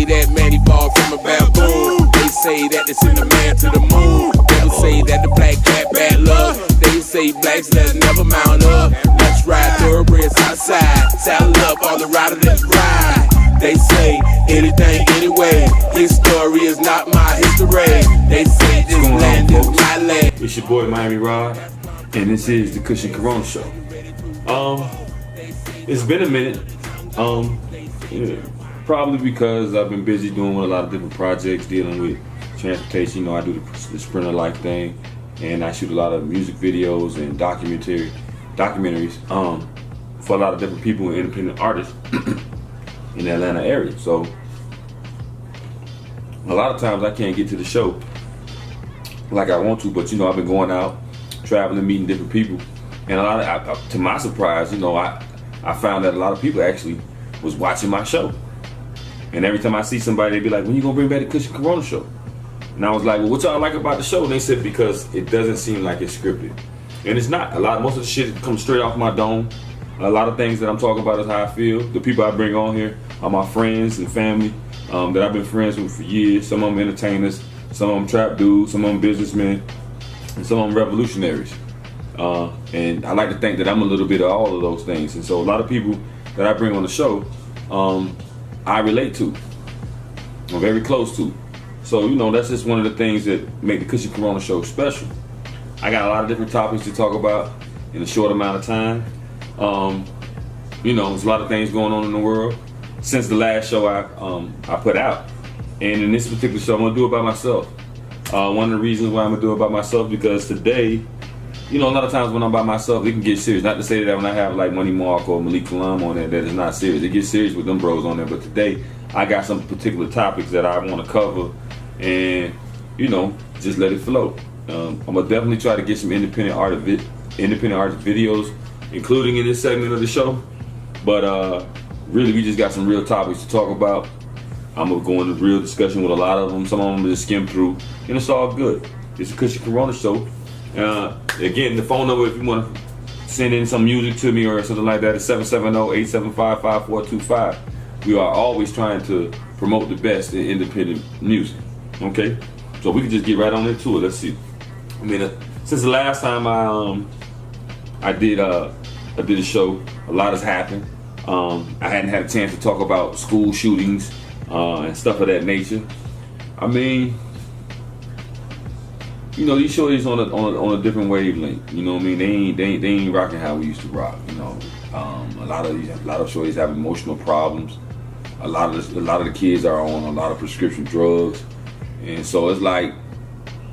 that man evolved from a baboon. They say that they send a man to the moon. They will say that the black cat bad luck. They say blacks that never mount up. Let's ride thoroughbreds outside. Saddle up all the riders, let's ride. They say anything anyway. His story is not my history. They say this land is my land. It's your boy Miamirod, and this is the KUSH and Corona Show. It's been a minute. Probably because I've been busy doing a lot of different projects dealing with transportation. You know, I do the Sprinter Life thing, and I shoot a lot of music videos and documentaries for a lot of different people and independent artists in the Atlanta area. So a lot of times I can't get to the show like I want to, but you know, I've been going out, traveling, meeting different people, and a lot of, to my surprise, you know, I found that a lot of people actually was watching my show. And every time I see somebody, they be like, when you gonna bring back the KUSH and Corona Show? And I was like, well, what y'all like about the show? And they said, because it doesn't seem like it's scripted. And it's not. Most of the shit comes straight off my dome. A lot of things that I'm talking about is how I feel. The people I bring on here are my friends and family that I've been friends with for years. Some of them entertainers, some of them trap dudes, some of them businessmen, and some of them revolutionaries. And I like to think that I'm a little bit of all of those things. And so a lot of people that I bring on the show, I relate to, I'm very close to. So, you know, that's just one of the things that make the KUSH and Corona Show special. I got a lot of different topics to talk about in a short amount of time. You know, there's a lot of things going on in the world since the last show I put out. And in this particular show, I'm gonna do it by myself. One of the reasons why I'm gonna do it by myself, because today, you know, a lot of times when I'm by myself, it can get serious. Not to say that when I have like Money Mark or Malik Kalam on there, that it's not serious. It gets serious with them bros on there. But today, I got some particular topics that I want to cover, and you know, just let it flow. I'm gonna definitely try to get some independent artist videos, including in this segment of the show. But really, we just got some real topics to talk about. I'm gonna go into real discussion with a lot of them. Some of them just skim through, and it's all good. It's the KUSH and Corona Show. Again, the phone number, if you want to send in some music to me or something like that, is 770-875-5425. We are always trying to promote the best in independent music. Okay, so we can just get right on into it. Let's see. I mean, since the last time I did a show, a lot has happened. I hadn't had a chance to talk about school shootings and stuff of that nature. I mean, you know, these shorties on a different wavelength. You know what I mean? They ain't rocking how we used to rock. You know, a lot of shorties have emotional problems. A lot of the kids are on a lot of prescription drugs, and so it's like,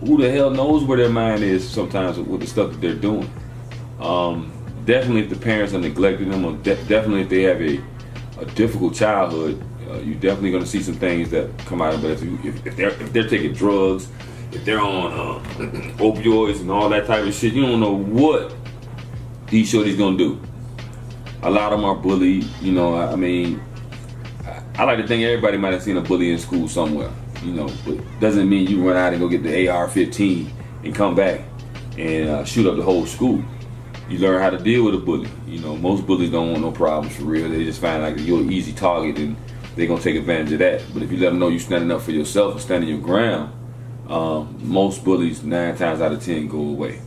who the hell knows where their mind is sometimes with the stuff that they're doing. Definitely, if the parents are neglecting them, or definitely if they have a difficult childhood, you're definitely going to see some things that come out of it. If they're taking drugs, if they're on opioids and all that type of shit, you don't know what these shorties gonna do. A lot of them are bullied. You know, I mean, I like to think everybody might have seen a bully in school somewhere. You know, but doesn't mean you run out and go get the AR-15 and come back and shoot up the whole school. You learn how to deal with a bully. You know, most bullies don't want no problems for real. They just find like you're an easy target and they're gonna take advantage of that. But if you let them know you're standing up for yourself and standing your ground, most bullies 9 times out of 10 go away.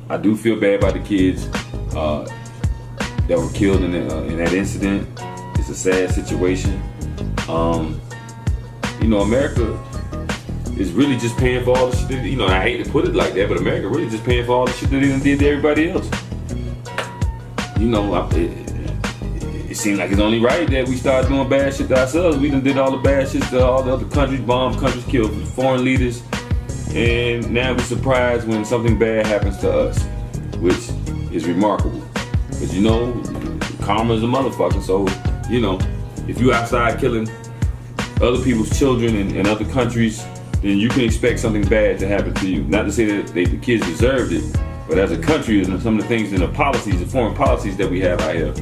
I do feel bad about the kids that were killed in that incident. It's a sad situation. You know, America is really just paying for all the shit that, you know, I hate to put it like that, but America really just paying for all the shit that they done did to everybody else. You know, it seems like it's only right that we start doing bad shit to ourselves. We done did all the bad shit to all the other countries, bombed countries, killed foreign leaders, and now we're surprised when something bad happens to us, which is remarkable. Because, you know, karma is a motherfucker, so, you know, if you outside killing other people's children in other countries, then you can expect something bad to happen to you. Not to say that the kids deserved it, but as a country, and some of the things in the policies, the foreign policies that we have out here,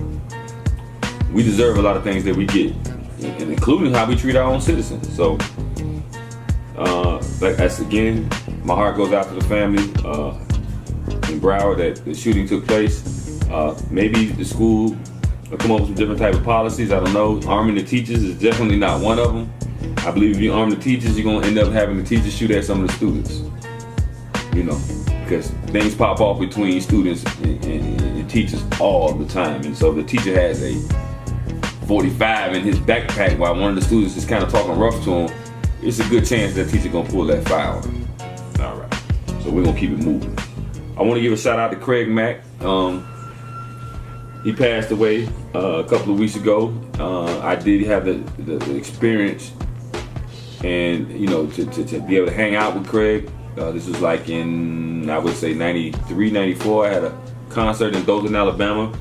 we deserve a lot of things that we get, and including how we treat our own citizens. So, like that's again, my heart goes out to the family in Broward that the shooting took place. Maybe the school or come up with some different type of policies. I don't know. Arming the teachers is definitely not one of them. I believe if you arm the teachers, you're gonna end up having the teachers shoot at some of the students. You know, because things pop off between students and teachers all the time. And so if the teacher has a 45 in his backpack while one of the students is kind of talking rough to him, it's a good chance that teacher gonna pull that fire on him. All right, so we're gonna keep it moving. I want to give a shout out to Craig Mack. He passed away a couple of weeks ago. I did have the experience, and you know, to be able to hang out with Craig. This was like in, I would say, 93, 94. I had a concert in Dothan, Alabama.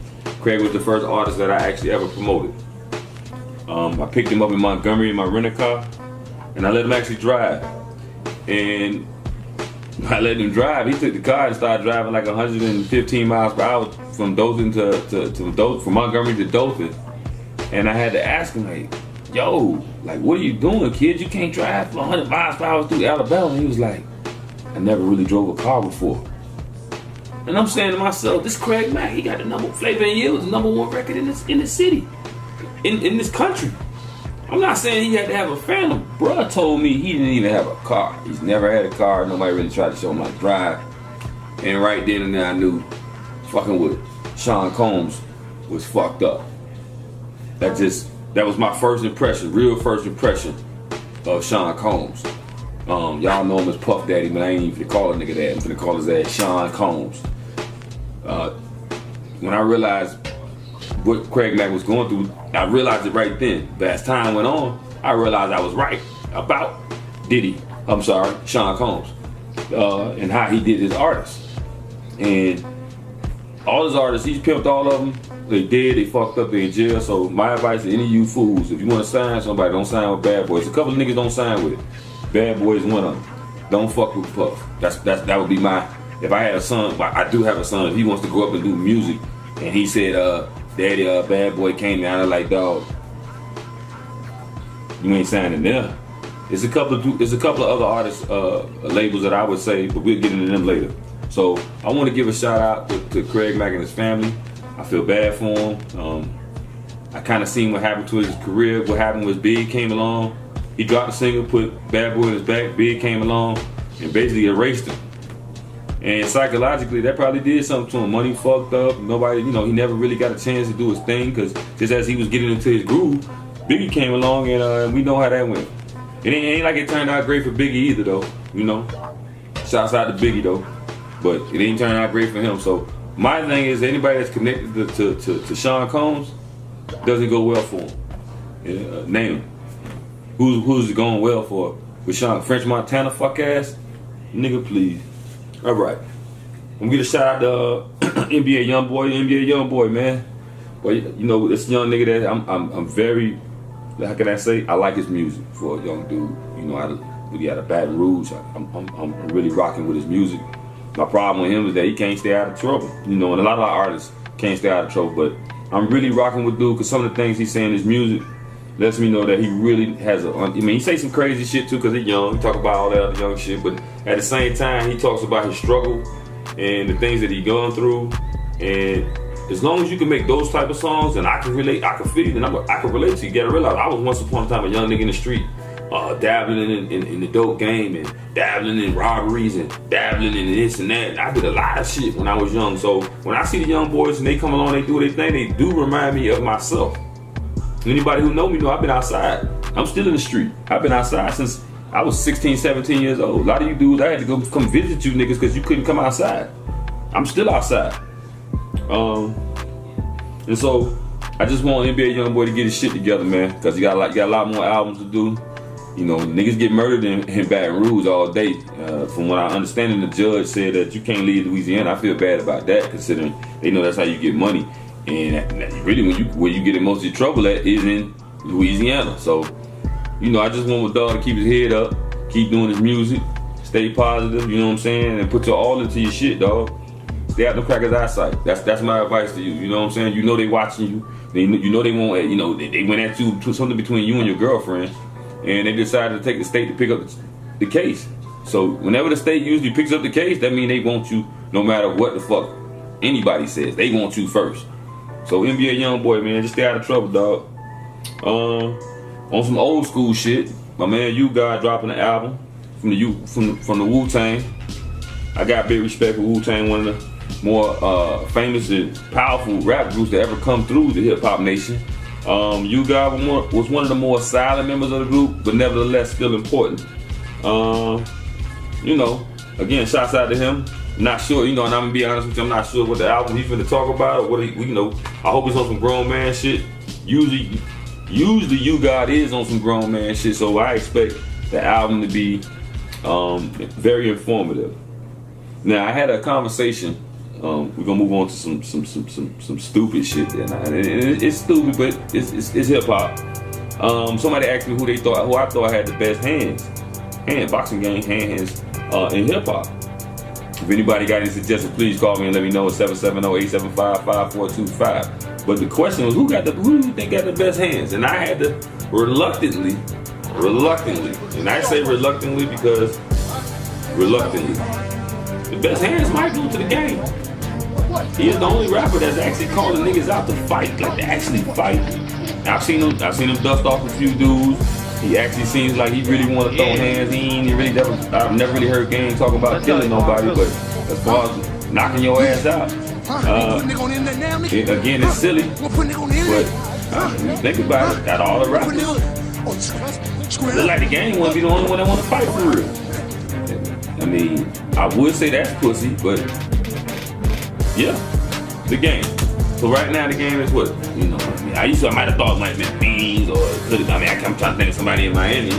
Craig was the first artist that I actually ever promoted. I picked him up in Montgomery in my rental car, and I let him actually drive. And I let him drive. He took the car and started driving like 115 miles per hour from Dothan from Montgomery to Dothan. And I had to ask him, like, yo, like, what are you doing, kid? You can't drive for 100 miles per hour through Alabama. And he was like, I never really drove a car before. And I'm saying to myself, this Craig Mack, he got the number, Flavor in You was the #1 record in the city, in this country. I'm not saying he had to have a phantom. Bruh told me he didn't even have a car. He's never had a car. Nobody really tried to show him how to drive. And right then and there I knew fucking with Sean Combs was fucked up. That was my first impression, real first impression of Sean Combs. Y'all know him as Puff Daddy, but I ain't even finna call a nigga that. I'm finna call his ass Sean Combs. When I realized what Craig Mack was going through, I realized it right then. But as time went on, I realized I was right about Sean Combs, and how he did his artists. And all his artists, he's pimped all of them. They dead, they fucked up, they in jail. So my advice to any of you fools, if you want to sign somebody, don't sign with Bad Boys. A couple of niggas don't sign with it. Bad Boys one of them. Don't fuck with Puff. That would be my. If I had a son, I do have a son. If he wants to go up and do music, and he said, Daddy, Bad Boy came down, I'm like, dog, you ain't signing there. There's a couple of other artists, labels that I would say, but we'll get into them later. So I want to give a shout out to Craig Mack and his family. I feel bad for him. I kind of seen what happened to his career. What happened was Big came along. He dropped the single, put Bad Boy in his back. Big came along and basically erased him. And psychologically, that probably did something to him. Money fucked up. Nobody, he never really got a chance to do his thing, because just as he was getting into his groove, Biggie came along, and we know how that went. It ain't like it turned out great for Biggie either, though. Shouts out to Biggie, though. But it ain't turned out great for him. So my thing is, anybody that's connected to Sean Combs, doesn't go well for him. Name him. Who's it going well for? With Sean? French Montana, fuck ass? Nigga, please. All right. I'm gonna get a shout out to NBA Youngboy, man. But this young nigga that I'm very, how can I say? I like his music for a young dude. He out of Baton Rouge. I'm really rocking with his music. My problem with him is that he can't stay out of trouble. And a lot of our artists can't stay out of trouble. But I'm really rocking with dude, because some of the things he's saying in his music lets me know that he really has he say some crazy shit too, because he's young. He talk about all that other young shit, but at the same time, he talks about his struggle and the things that he gone through. And as long as you can make those type of songs, and I can relate, I can feel you, then I can relate to you. You gotta realize, I was once upon a time a young nigga in the street, dabbling in the dope game, and dabbling in robberies, and dabbling in this and that. I did a lot of shit when I was young. So when I see the young boys and they come along, they do their thing, they do remind me of myself. Anybody who know me know I've been outside. I'm still in the street. I've been outside since I was 16, 17 years old. A lot of you dudes, I had to go come visit you niggas because you couldn't come outside. I'm still outside. And so I just want NBA Youngboy to get his shit together, man, because he got a lot more albums to do. Niggas get murdered in Baton Rouge all day. From what I understand, the judge said that you can't leave Louisiana. I feel bad about that, considering they know that's how you get money. And really, where you get in most of your trouble at is in Louisiana. So, I just want my dog to keep his head up, keep doing his music, stay positive, you know what I'm saying, and put your all into your shit, dog. Stay out the crackers' eyesight. That's my advice to you. You know what I'm saying? They watching you. They won't. They went at you to something between you and your girlfriend, and they decided to take the state to pick up the case. So whenever the state usually picks up the case, that means they want you no matter what the fuck anybody says. They want you first. So NBA young boy, man, just stay out of trouble, dog. On some old school shit, my man U-God dropping an album from the Wu-Tang. I got big respect for Wu-Tang, one of the more famous and powerful rap groups that ever come through the hip hop nation. U-God was one of the more silent members of the group, but nevertheless still important. You know, again, shouts out to him. Not sure, you know, and I'm gonna be honest with you, I'm not sure what the album he's finna talk about, or what he, you know, I hope it's on some grown man shit. Usually U-God is on some grown man shit, so I expect the album to be very informative. Now, I had a conversation. We're gonna move on to some stupid shit. And it's stupid, but it's hip hop. Somebody asked me who I thought had the best boxing hands in hip hop. If anybody got any suggestions, please call me and let me know at 770-875-5425. But the question was, who do you think got the best hands? And I had to reluctantly, and I say reluctantly because the best hands might go to the game. He is the only rapper that's actually calling niggas out to fight, like to actually fight. I've seen him dust off a few dudes. He actually seems like he really want to throw hands. I've never really heard Game talk about killing nobody, but as far as knocking your ass out, again, it's silly. But think about it, got all the rappers. Look like the Game want to be the only one that want to fight for real. I mean, I would say that's pussy, but yeah, the Game. So right now the Game is what? You know, I might have thought it might have been Beans or I'm trying to think of somebody in Miami.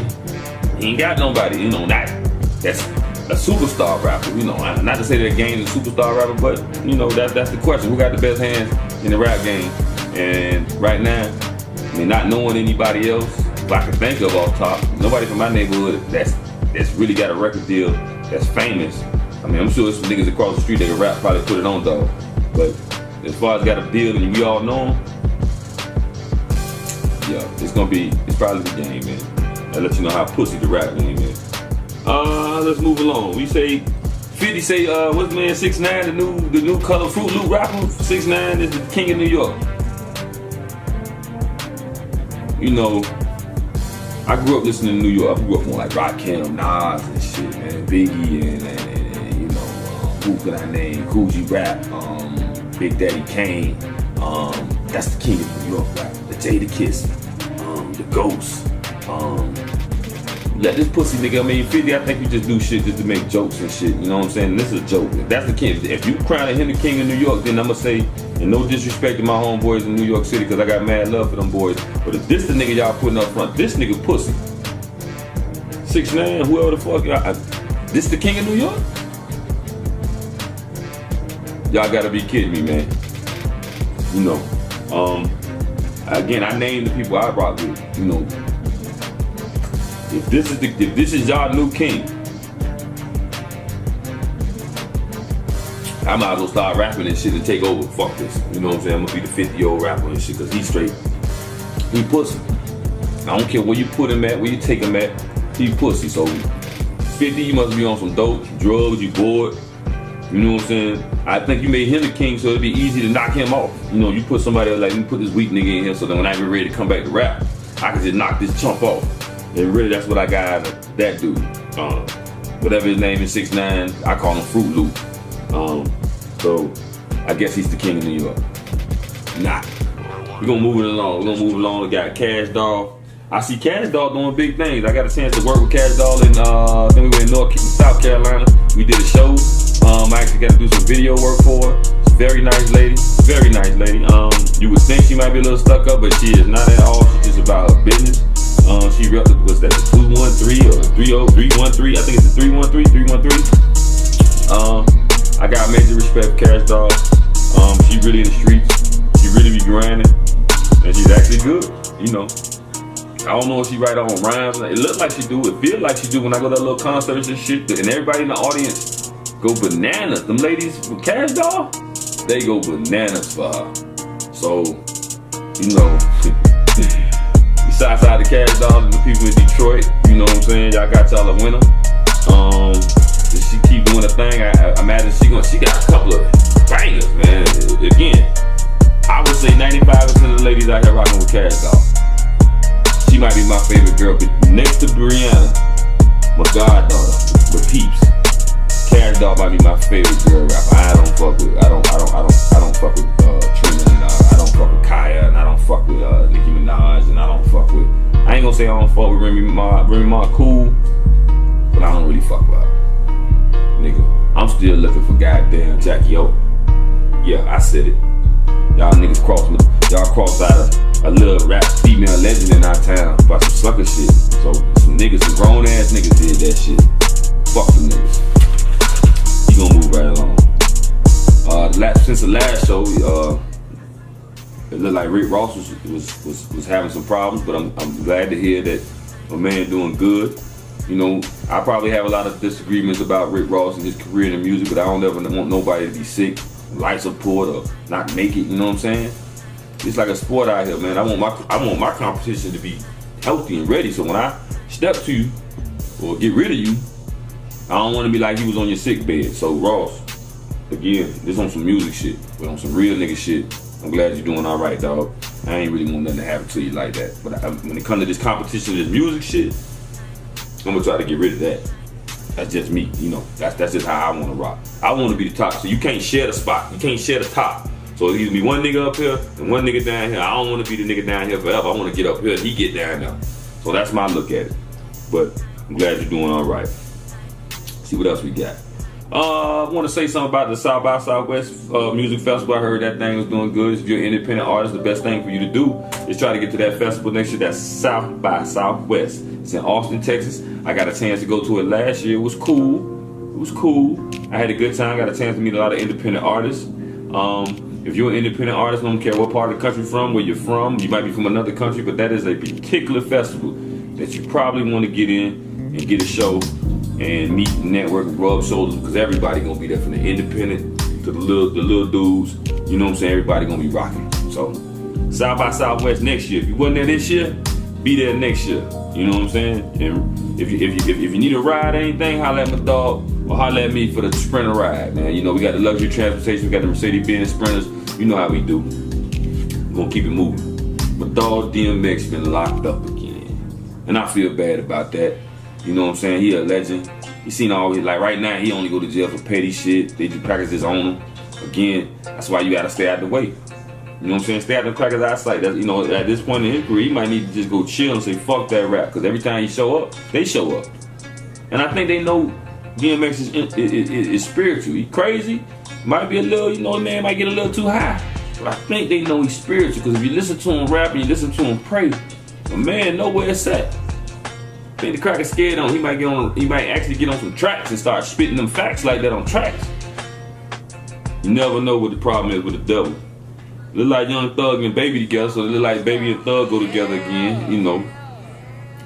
He ain't got nobody, you know, that's a superstar rapper, you know. Not to say that Game is a superstar rapper, but you know, that's the question. Who got the best hands in the rap game? And right now, I mean, not knowing anybody else, if I can think of off top, nobody from my neighborhood that's really got a record deal that's famous. I mean, I'm sure there's some niggas across the street that can rap, probably put it on though. But as far as got a deal and we all know him, yeah, it's probably the Game, man. I'll let you know how pussy the rap game is. Let's move along. We say 50 say what's the man 6ix9ine, the new Color Fruit Loop rapper. 6ix9ine is the king of New York. You know, I grew up listening to New York. I grew up on like Rakim, Nas and shit, man. Biggie and you know, who could I name? Cool G Rap, Big Daddy Kane. That's the king of New York rap. The Jadakiss, the Ghost. Let this pussy nigga, I mean, 50, I think you just do shit just to make jokes and shit, you know what I'm saying? This is a joke. That's the king. If you crowning him the king of New York, then I'ma say, and no disrespect to my homeboys in New York City, cause I got mad love for them boys, but if this the nigga y'all putting up front, this nigga pussy. 6ix9ine, whoever the fuck, this the king of New York? Y'all gotta be kidding me, man. You know, again, I named the people I rock with, you know. If this is y'all new king, I might as well start rapping and shit and take over. Fuck this. You know what I'm saying? I'm gonna be the 50-year-old rapper and shit, cause he's straight. He pussy. I don't care where you put him at, where you take him at, he pussy. So 50, you must be on some dope, drugs, you bored. You know what I'm saying? I think you made him the king, so it'd be easy to knock him off. You know, you put somebody else, like, you put this weak nigga in here, so then when I get ready to come back to rap, I can just knock this chump off. And really, that's what I got out of that dude. Whatever his name is, 6ix9ine, I call him Fruit Loop. So I guess he's the king of New York. Nah. We're gonna move it along. We got Cash Doll. I see Cash Doll doing big things. I got a chance to work with Cash Doll in I think we went in South Carolina. We did a show. I actually got to do some video work for her. She's a very nice lady. Very nice lady. You would think she might be a little stuck up, but she is not at all. She's just about her business. She was that 213 or 313? I think it's the 313. I got major respect for Cash Doll. She really in the streets. She really be grinding, and she's actually good. You know, I don't know if she write her own rhymes. It looks like she do. It feels like she do when I go to that little concerts and shit. And everybody in the audience go bananas. Them ladies with Cash Doll, they go bananas for her. So, you know, shouts out to Cash Doll and the people in Detroit. You know what I'm saying? Y'all got y'all a winner. If she keep doing her thing, I imagine she got a couple of bangers, man. Again, I would say girl, but next to Brianna, my goddaughter, with Peeps. Cash Doll might be my favorite girl rapper. I don't fuck with Trina, and I don't fuck with Kaya, and I don't fuck with Nicki Minaj, and I don't fuck with. I ain't gonna say I don't fuck with Remy Ma. Remy Ma cool, but I don't really fuck with her. Nigga, I'm still looking for goddamn Jackie O. Yeah, I said it. Y'all niggas crossed out a little rap female legend in our town by some sucker shit. So some niggas, some grown ass niggas did that shit. Fuck them niggas. He gonna move right along. Since the last show, it looked like Rick Ross was having some problems, but I'm glad to hear that my man doing good. You know, I probably have a lot of disagreements about Rick Ross and his career in the music, but I don't ever want nobody to be sick, life support, or not make it. You know what I'm saying? It's like a sport out here, man. I want my competition to be healthy and ready. So when I step to you or get rid of you, I don't want to be like he was on your sick bed. So Ross, again, this on some music shit, but on some real nigga shit. I'm glad you're doing all right, dog. I ain't really want nothing to happen to you like that. But when it comes to this competition, this music shit, I'm gonna try to get rid of that. That's just me, you know. That's just how I want to rock. I want to be the top, so you can't share the spot. You can't share the top. So it either be one nigga up here and one nigga down here. I don't want to be the nigga down here forever. I want to get up here and he get down there. So that's my look at it. But I'm glad you're doing all right. See what else we got. I want to say something about the South by Southwest Music Festival. I heard that thing was doing good. If you're an independent artist, the best thing for you to do is try to get to that festival next year. That's South by Southwest. It's in Austin, Texas. I got a chance to go to it last year. It was cool. I had a good time. Got a chance to meet a lot of independent artists. If you're an independent artist, I don't care what part of the country you're from, where you're from. You might be from another country, but that is a particular festival that you probably want to get in and get a show and meet, network, and rub shoulders, because everybody gonna be there, from the independent to the little dudes. You know what I'm saying? Everybody gonna be rocking. So South by Southwest next year. If you wasn't there this year, be there next year. You know what I'm saying? And if you need a ride or anything, holla at my dog or holla at me for the Sprinter ride, man. You know, we got the luxury transportation, we got the Mercedes-Benz Sprinters. You know how we do. We're gonna keep it moving. My dog DMX been locked up again, and I feel bad about that. You know what I'm saying? He a legend. He seen all his, like right now, he only go to jail for petty shit. They just practice his on him. Again, that's why you gotta stay out the way. You know what I'm saying? Stay out the crackers' eyesight. That's, you know, at this point in his career, he might need to just go chill and say, fuck that rap. Because every time he show up, they show up. And I think they know DMX is spiritual. He crazy. Might be a little, you know, man might get a little too high. But I think they know he's spiritual. Because if you listen to him rap and you listen to him pray, the man know where it's at. I think the cracker scared on him. He might actually get on some tracks and start spitting them facts like that on tracks. You never know what the problem is with the devil. Look like Young Thug and Baby together, so it look like Baby and Thug go together again, you know.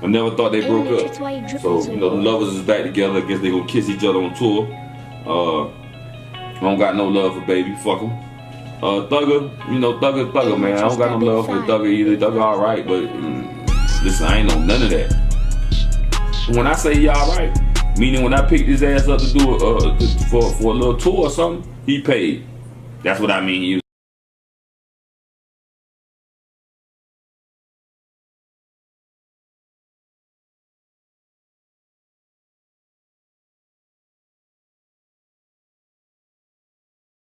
I never thought they broke up. So, you know, the lovers is back together. I guess they gonna kiss each other on tour. I don't got no love for Baby, fuck him. Thugger, you know, Thugger, man. I don't got no love for Thugger either. Thugger alright, but listen, I ain't know none of that. When I say he alright, meaning when I picked his ass up to do for a little tour or something, he paid. That's what I mean.